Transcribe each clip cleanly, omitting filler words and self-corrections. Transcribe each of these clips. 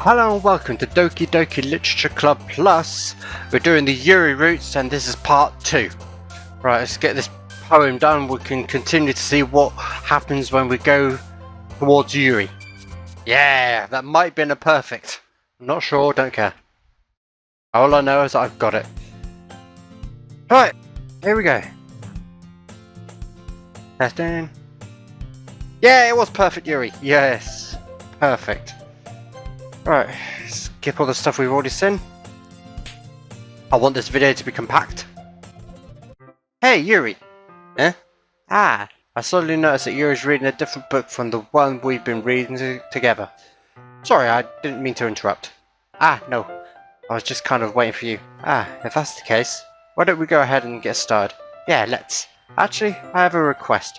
Hello and welcome to Doki Doki Literature Club Plus. We're doing the Yuri routes and this is part 2. Right, let's get this poem done. We can continue to see what happens when we go towards Yuri. Yeah, that might have been a perfect. I'm not sure, don't care. All I know is I've got it. Right, here we go. Testing. Yeah, it was perfect, Yuri. Yes, perfect. Right, skip all the stuff we've already seen. I want this video to be compact. Hey, Yuri! Eh? I suddenly noticed that Yuri's reading a different book from the one we've been reading together. Sorry, I didn't mean to interrupt. No. I was just kind of waiting for you. If that's the case, why don't we go ahead and get started? Yeah, let's. Actually, I have a request.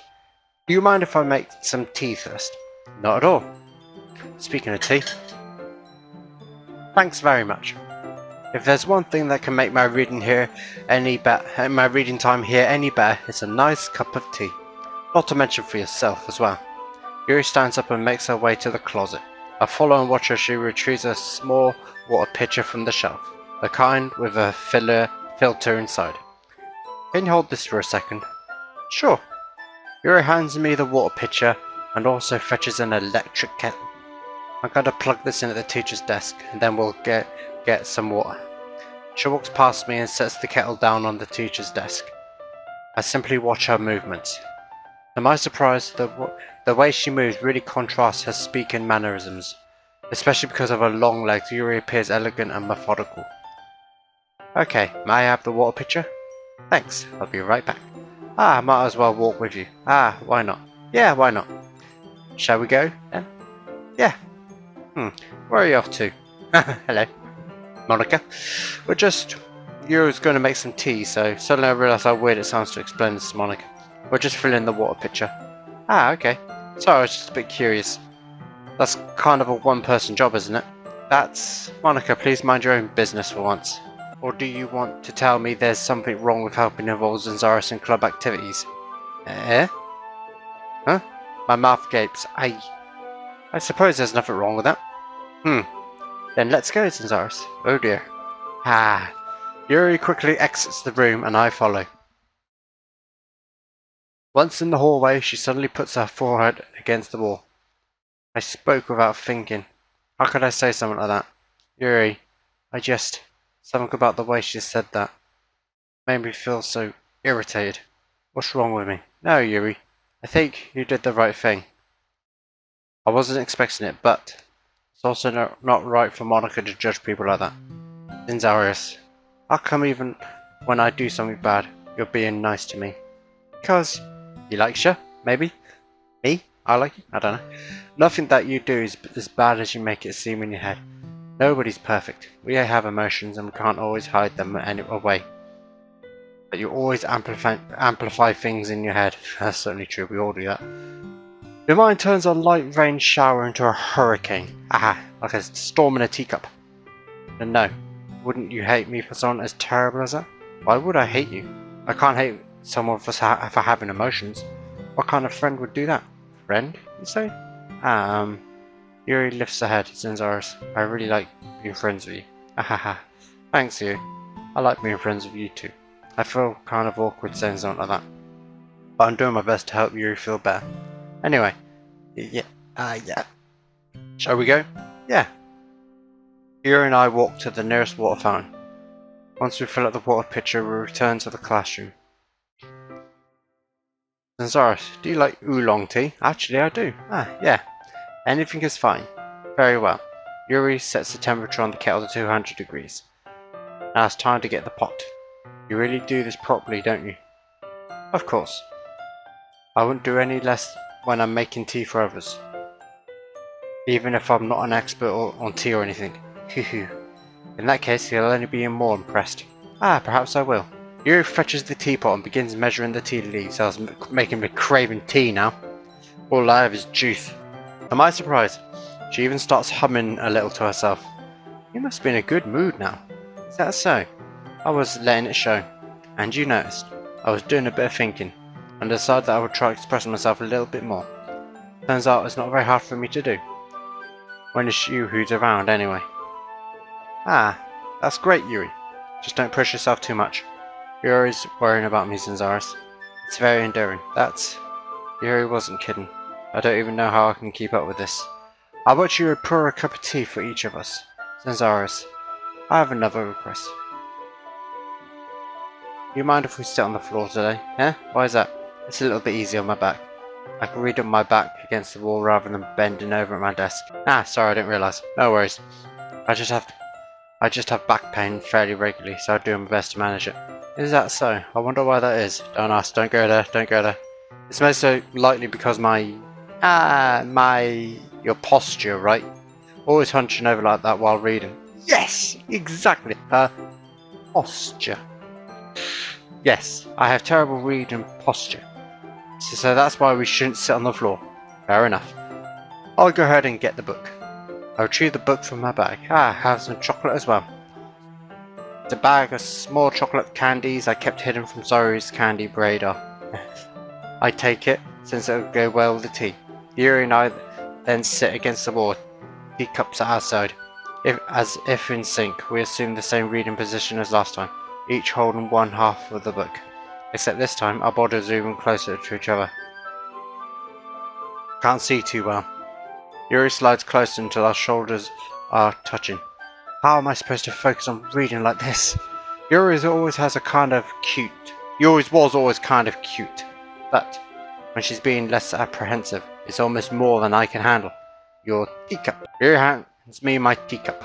Do you mind if I make some tea first? Not at all. Speaking of tea. Thanks very much. If there's one thing that can make my reading time here any better, it's a nice cup of tea. Not to mention for yourself as well. Yuri stands up and makes her way to the closet. I follow and watch as she retrieves a small water pitcher from the shelf, the kind with a filter inside. Can you hold this for a second? Sure. Yuri hands me the water pitcher and also fetches an electric kettle. I'm going to plug this in at the teacher's desk and then we'll get some water. She walks past me and sets the kettle down on the teacher's desk. I simply watch her movements. To my surprise, the way she moves really contrasts her speaking mannerisms. Especially because of her long legs, Yuri appears elegant and methodical. Okay, may I have the water pitcher? Thanks, I'll be right back. I might as well walk with you. Why not? Yeah, why not? Shall we go then? Yeah. Where are you off to? Hello. Monika. Yuri's going to make some tea, so suddenly I realise how weird it sounds to explain this to Monika. We're just filling the water pitcher. Okay. Sorry, I was just a bit curious. That's kind of a one-person job, isn't it? Monika, please mind your own business for once. Or do you want to tell me there's something wrong with helping involve Zanzaris in club activities? Huh? My mouth gapes. I suppose there's nothing wrong with that. Then let's go, Zanzaris. Oh dear. Yuri quickly exits the room and I follow. Once in the hallway, she suddenly puts her forehead against the wall. I spoke without thinking. How could I say something like that? Yuri, something about the way she said that made me feel so irritated. What's wrong with me? No, Yuri. I think you did the right thing. I wasn't expecting it, but it's also not right for Monika to judge people like that. Zanzaris, how come even when I do something bad, you're being nice to me? Because he likes you, maybe? Me? I like you? I don't know. Nothing that you do is as bad as you make it seem in your head. Nobody's perfect. We have emotions and we can't always hide them away. But you always amplify things in your head. That's certainly true, we all do that. Your mind turns a light rain shower into a hurricane. Like a storm in a teacup. And no, wouldn't you hate me for something as terrible as that? Why would I hate you? I can't hate someone for having emotions. What kind of friend would do that? Friend, you say? Yuri lifts her head, Zanzaris. I really like being friends with you. Thanks, Yuri. I like being friends with you too. I feel kind of awkward saying something like that. But I'm doing my best to help Yuri feel better. Anyway, yeah. Shall we go? Yeah. Yuri and I walk to the nearest water fountain. Once we fill up the water pitcher, we return to the classroom. Zanzaris, do you like oolong tea? Actually, I do. Yeah. Anything is fine. Very well. Yuri sets the temperature on the kettle to 200 degrees. Now it's time to get the pot. You really do this properly, don't you? Of course. I wouldn't do any less when I'm making tea for others. Even if I'm not an expert on tea or anything. In that case, he'll only be more impressed. Perhaps I will. Yuri fetches the teapot and begins measuring the tea leaves. I was making me craving tea now. All I have is juice. To my surprise, she even starts humming a little to herself. You must be in a good mood now. Is that so? I was letting it show. And you noticed. I was doing a bit of thinking, and decided that I would try expressing myself a little bit more. Turns out it's not very hard for me to do. when it's you who's around anyway. Ah, that's great, Yuri. Just don't push yourself too much. You're always worrying about me, Zanzaris. It's very endearing. Yuri wasn't kidding. I don't even know how I can keep up with this. I want you to pour a cup of tea for each of us. Zanzaris, I have another request. You mind if we sit on the floor today? Eh? Why is that? It's a little bit easier on my back. I can read on my back against the wall rather than bending over at my desk. Ah, sorry, I didn't realise. No worries. I just have back pain fairly regularly, so I do my best to manage it. Is that so? I wonder why that is. Don't ask. Don't go there. Don't go there. It's most likely because your posture, right? Always hunching over like that while reading. Yes, exactly. Posture. Yes, I have terrible reading posture. So that's why we shouldn't sit on the floor. Fair enough. I'll go ahead and get the book. I'll retrieve the book from my bag. I have some chocolate as well. It's a bag of small chocolate candies I kept hidden from Sayori's candy radar. I take it, since it will go well with the tea. Yuri and I then sit against the wall, teacups at our side. As if in sync, we assume the same reading position as last time, each holding one half of the book. Except this time, our bodies are even closer to each other. Can't see too well. Yuri slides closer until our shoulders are touching. How am I supposed to focus on reading like this? Yuri always was always kind of cute. But when she's being less apprehensive, it's almost more than I can handle. Your teacup. Yuri hands me my teacup.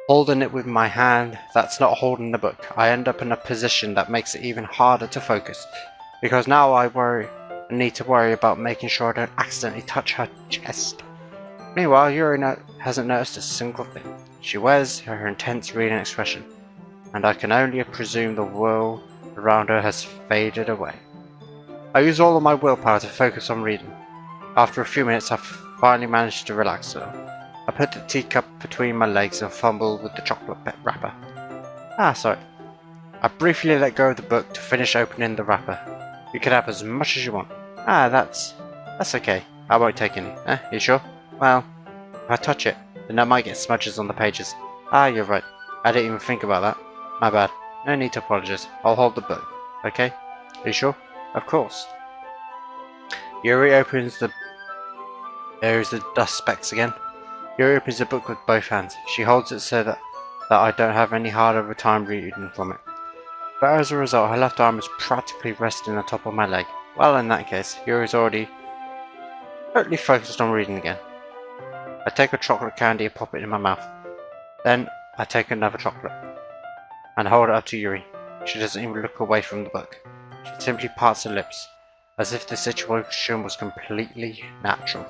Holding it with my hand that's not holding the book, I end up in a position that makes it even harder to focus. Because now I need to worry about making sure I don't accidentally touch her chest. Meanwhile, Yuri hasn't noticed a single thing. She wears her intense reading expression, and I can only presume the world around her has faded away. I use all of my willpower to focus on reading. After a few minutes, I finally managed to relax a little. I put the teacup between my legs and fumbled with the chocolate wrapper. Sorry. I briefly let go of the book to finish opening the wrapper. You can have as much as you want. That's okay. I won't take any. You sure? Well, if I touch it, then I might get smudges on the pages. You're right. I didn't even think about that. My bad. No need to apologize. I'll hold the book. Okay? Are you sure? Of course. Yuri opens the... There's the dust specks again. Yuri opens the book with both hands. She holds it so that I don't have any harder of a time reading from it. But as a result, her left arm is practically resting on top of my leg. Well, in that case, Yuri's already totally focused on reading again. I take a chocolate candy and pop it in my mouth. Then I take another chocolate and hold it up to Yuri. She doesn't even look away from the book. She simply parts her lips, as if the situation was completely natural.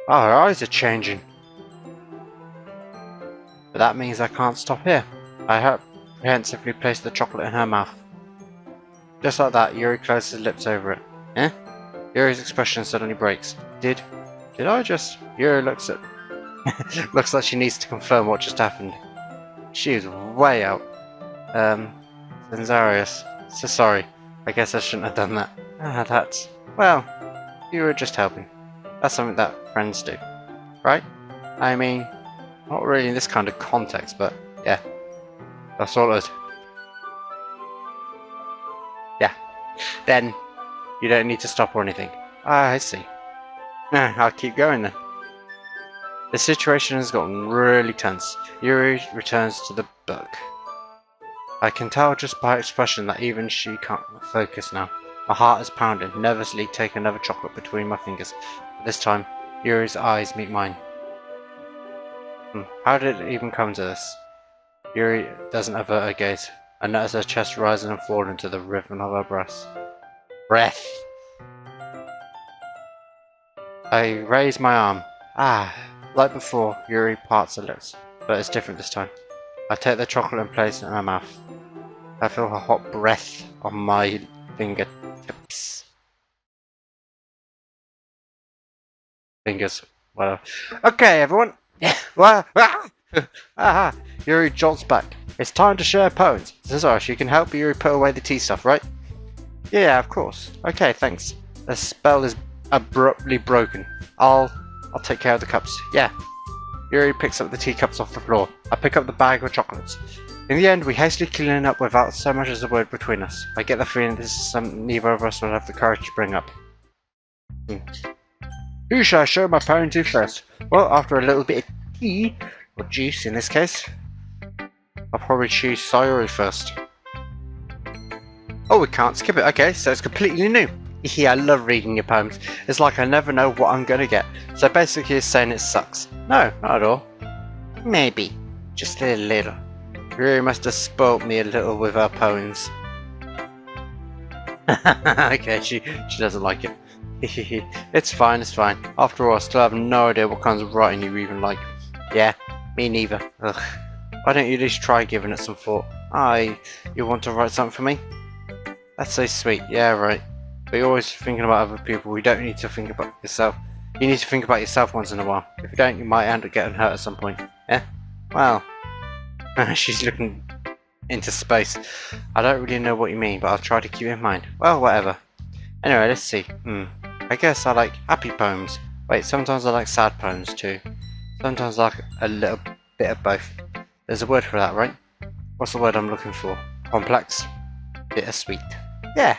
Her eyes are changing. But that means I can't stop here. I apprehensively place the chocolate in her mouth. Just like that, Yuri closes his lips over it. Yuri's expression suddenly breaks. Did I just... Yuri looks like she needs to confirm what just happened. She is way out. Zanzarius. So sorry. I guess I shouldn't have done that. Well, you were just helping. That's something that friends do. Right? I mean, not really in this kind of context, but yeah. That's all it is. Yeah. Then, you don't need to stop or anything. I see. I'll keep going then. The situation has gotten really tense. Yuri returns to the book. I can tell just by her expression that even she can't focus now. My heart is pounding, nervously take another chocolate between my fingers. This time, Yuri's eyes meet mine. How did it even come to this? Yuri doesn't avert her gaze. I notice her chest rising and falling to the rhythm of her breath. I raise my arm. Like before, Yuri parts her lips, but it's different this time. I take the chocolate and place it in her mouth. I feel her hot breath on my fingertips. Fingers, whatever. Okay, everyone. Yuri jolts back. It's time to share poems. Cesar, you can help Yuri put away the tea stuff, right? Yeah, of course. Okay, thanks. The spell is abruptly broken. I'll take care of the cups. Yeah. Yuri picks up the teacups off the floor. I pick up the bag of chocolates. In the end, we hastily clean up without so much as a word between us. I get the feeling this is something neither of us will have the courage to bring up. Who shall I show my power to first? Well, after a little bit of tea, or juice in this case, I'll probably choose Sayori first. Oh, we can't skip it. Okay, so it's completely new. Yeah, I love reading your poems. It's like I never know what I'm gonna get. So basically it's saying it sucks. No, not at all. Maybe. Just a little. Yuri must have spoilt me a little with her poems. Okay, she doesn't like it. It's fine, it's fine. After all, I still have no idea what kinds of writing you even like. Yeah, me neither. Ugh. Why don't you at least try giving it some thought? You want to write something for me? That's so sweet. Yeah, right. But you're always thinking about other people. You don't need to think about yourself. You need to think about yourself once in a while. If you don't, you might end up getting hurt at some point. Yeah? Well. She's looking into space. I don't really know what you mean, but I'll try to keep it in mind. Well, whatever. Anyway, let's see. I guess I like happy poems. Wait, sometimes I like sad poems too. Sometimes I like a little bit of both. There's a word for that, right? What's the word I'm looking for? Complex? Bittersweet. Yeah.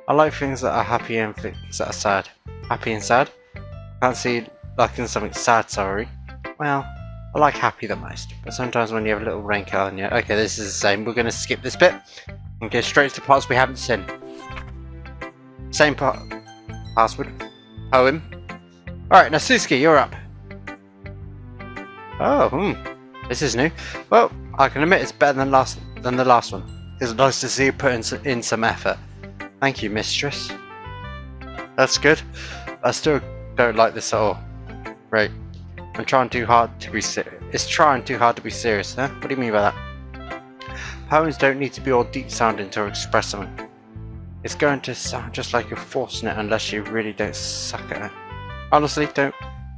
I like things that are happy and things that are sad. Happy and sad? Can't see liking something sad, sorry. Well, I like happy the most, but sometimes when you have a little raincoat on you... Okay, this is the same. We're going to skip this bit and go straight to the parts we haven't seen. Same password. Poem. Alright, Natsuki, you're up. Oh, this is new. Well, I can admit it's better than the last one. It's nice to see you put in some effort. Thank you, mistress. That's good. I still don't like this at all. Right. I'm trying too hard to be serious. It's trying too hard to be serious, huh? What do you mean by that? Poems don't need to be all deep sounding to express something. It's going to sound just like you're forcing it unless you really don't suck at it. Honestly, don't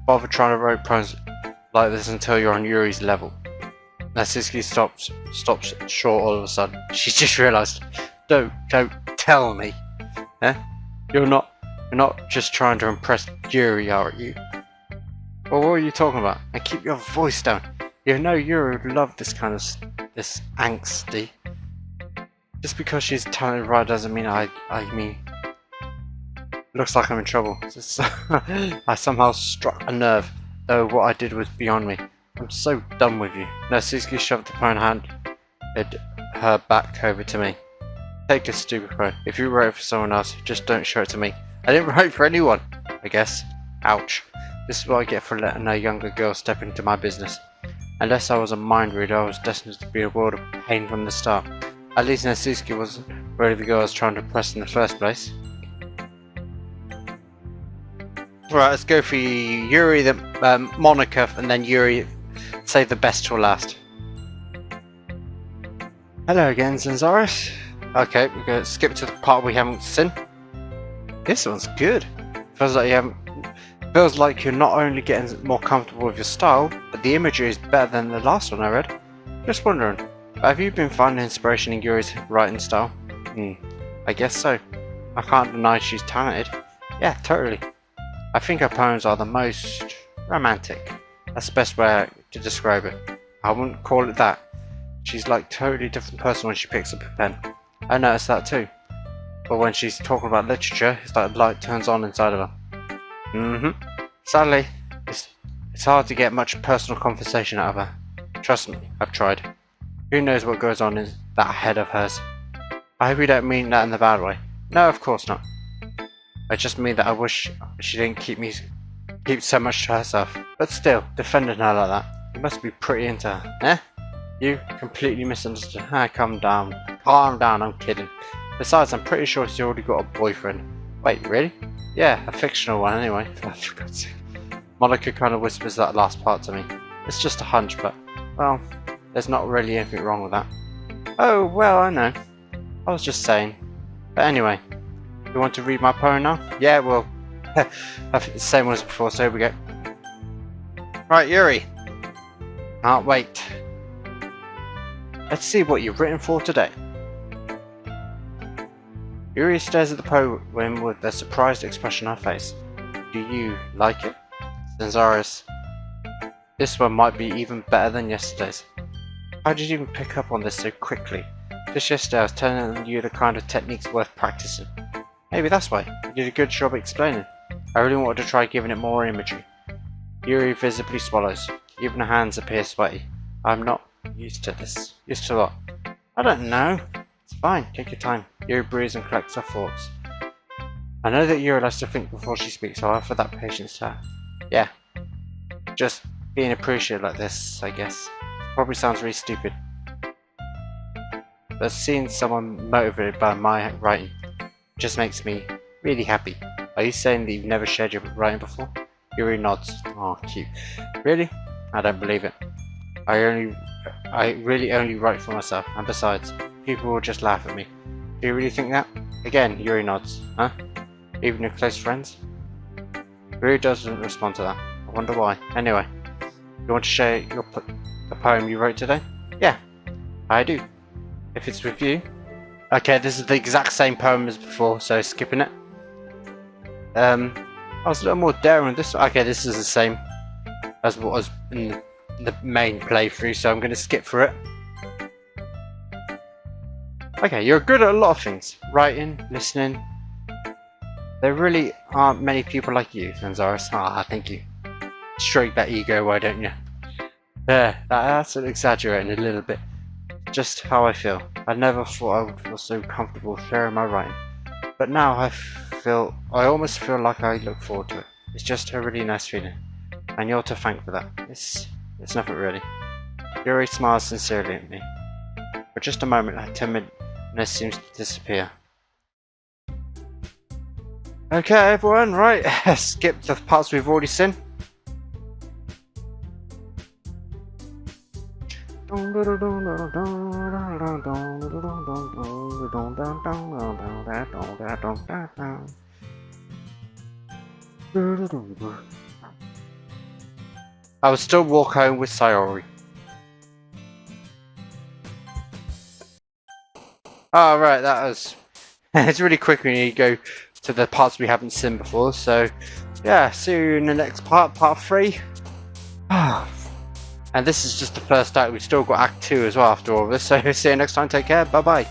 bother trying to write poems like this until you're on Yuri's level. Natsuki stops short all of a sudden. She just realised. Don't tell me. Eh? You're not just trying to impress Yuri, are you? Well, what are you talking about? And keep your voice down. You know Yuri would love this kind of this angsty. Just because she's a talented writer doesn't mean I mean. Looks like I'm in trouble. I somehow struck a nerve, though what I did was beyond me. I'm so done with you. Natsuki shoved the phone hand her back over to me. Take this stupid quote. If you wrote it for someone else, just don't show it to me. I didn't write for anyone, I guess. Ouch. This is what I get for letting a younger girl step into my business. Unless I was a mind reader, I was destined to be a world of pain from the start. At least Natsuki wasn't really the girl I was trying to impress in the first place. Right, let's go for Yuri, Monika, and then Yuri. Save the best till last. Hello again, Zanzaris. Okay, we're going to skip to the part we haven't seen. This one's good. Feels like you're not only getting more comfortable with your style, but the imagery is better than the last one I read. Just wondering, have you been finding inspiration in Yuri's writing style? I guess so. I can't deny she's talented. Yeah, totally. I think her poems are the most romantic. That's the best way to describe it. I wouldn't call it that. She's like a totally different person when she picks up a pen. I noticed that too. But when she's talking about literature, it's like the light turns on inside of her. Sadly, it's hard to get much personal conversation out of her. Trust me, I've tried. Who knows what goes on in that head of hers? I hope you don't mean that in the bad way. No, of course not. I just mean that I wish she didn't keep so much to herself. But still, defending her like that, you must be pretty into her, eh? You completely misunderstood. Calm down. Calm down, I'm kidding. Besides, I'm pretty sure she's already got a boyfriend. Wait, really? Yeah, a fictional one anyway. For God's sake. Monika kind of whispers that last part to me. It's just a hunch, but, well, there's not really anything wrong with that. Oh, well, I know. I was just saying. But anyway, you want to read my poem now? Yeah, well, I think the same one as before, so here we go. Right, Yuri. Can't wait. Let's see what you've written for today. Yuri stares at the poem with a surprised expression on her face. Do you like it? Sanzaris. This one might be even better than yesterday's. How did you even pick up on this so quickly? Just yesterday I was telling you the kind of techniques worth practicing. Maybe that's why. You did a good job explaining. I really wanted to try giving it more imagery. Yuri visibly swallows. Even her hands appear sweaty. I'm not used to this. Used to what? I don't know. It's fine. Take your time. Yuri breathes and collects her thoughts. I know that Yuri likes to think before she speaks, so I offer that patience to her. Yeah. Just being appreciated like this, I guess. Probably sounds really stupid. But seeing someone motivated by my writing just makes me really happy. Are you saying that you've never shared your writing before? Yuri nods. Oh, cute. Really? I don't believe it. I really only write for myself, and besides, people will just laugh at me. Do you really think that? Again, Yuri nods. Huh? Even your close friends? Yuri doesn't respond to that. I wonder why. Anyway, you want to share the poem you wrote today? Yeah, I do. If it's with you. Okay, this is the exact same poem as before, so skipping it. I was a little more daring this one. Okay, this is the same as what was in the main playthrough, so I'm going to skip through it. Okay, you're good at a lot of things. Writing, listening. There really aren't many people like you, Sanzaris. Ah, thank you. Stroke that ego, why don't you? There, that's exaggerating a little bit. Just how I feel. I never thought I would feel so comfortable sharing my writing. But now I almost feel like I look forward to it. It's just a really nice feeling. And you're to thank for that. It's nothing really. Yuri smiles sincerely at me. For just a moment, her timidness seems to disappear. Okay, everyone, right, skip the parts we've already seen. I would still walk home with Sayori. Oh, right, that was... it's really quick when you go to the parts we haven't seen before, so... yeah, see you in the next part, part 3. And this is just the first act, we've still got act 2 as well after all of this, so see you next time, take care, bye bye.